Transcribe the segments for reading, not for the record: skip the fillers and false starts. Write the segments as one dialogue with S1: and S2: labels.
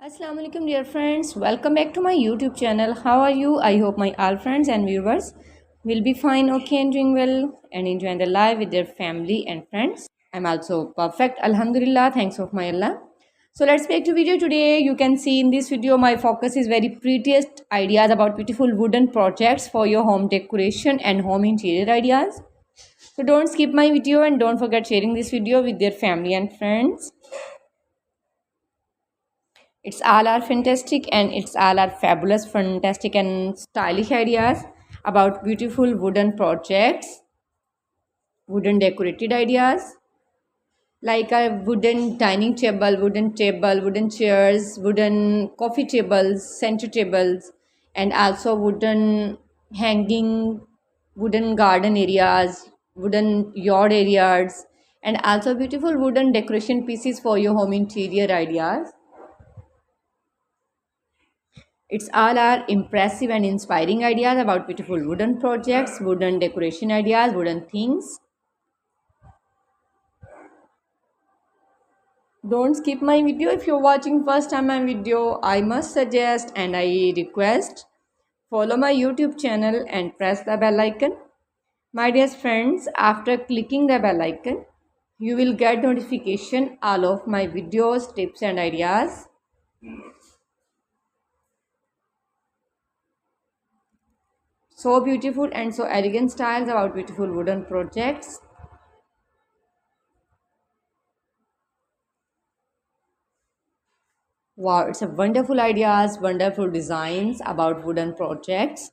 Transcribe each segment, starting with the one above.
S1: Assalamu alaikum dear friends, welcome back to my YouTube channel. How are you? I hope my all friends and viewers will be fine, okay, and doing well and enjoying the life with their family and friends. I'm also perfect, alhamdulillah, thanks of my Allah. So let's back to video today. You can see in this video my focus is very prettiest ideas about beautiful wooden projects for your home decoration and home interior ideas. So don't skip my video and don't forget sharing this video with their family and friends. It's all are fantastic and it's all are fabulous, fantastic and stylish ideas about beautiful wooden projects, wooden decorated ideas like a wooden dining table, wooden chairs, wooden coffee tables, center tables, and also wooden hanging, wooden garden areas, wooden yard areas, and also beautiful wooden decoration pieces for your home interior ideas. It's all our impressive and inspiring ideas about beautiful wooden projects, wooden decoration ideas, wooden things. Don't skip my video. If you're watching first time my video, I must suggest and I request follow my YouTube channel and press the bell icon. My dear friends, after clicking the bell icon, you will get notification all of my videos, tips and ideas. So beautiful and so elegant styles about beautiful wooden projects. Wow, it's a wonderful ideas, wonderful designs about wooden projects.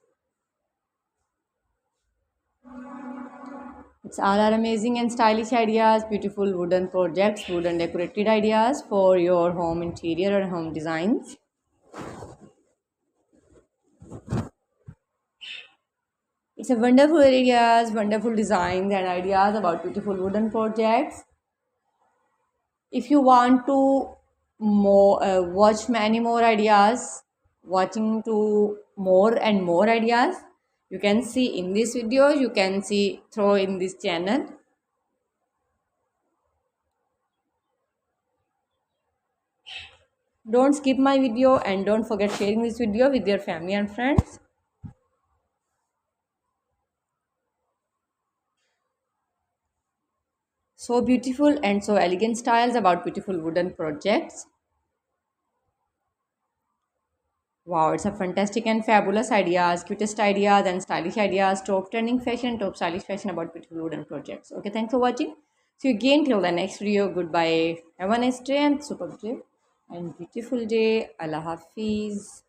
S1: It's all are amazing and stylish ideas, beautiful wooden projects, wooden decorated ideas for your home interior and home designs. It's a wonderful ideas, wonderful designs and ideas about beautiful wooden projects. If you want to watch many more ideas, watching to more and more ideas, you can see in this video, you can see through in this channel. Don't skip my video and don't forget sharing this video with your family and friends. So beautiful and so elegant styles about beautiful wooden projects. Wow, it's a fantastic and fabulous ideas, cutest ideas and stylish ideas, top trending fashion, top stylish fashion about beautiful wooden projects. Okay, thanks for watching. See you again till the next video. Goodbye. Have a nice day and super day and beautiful day. Allah Hafiz.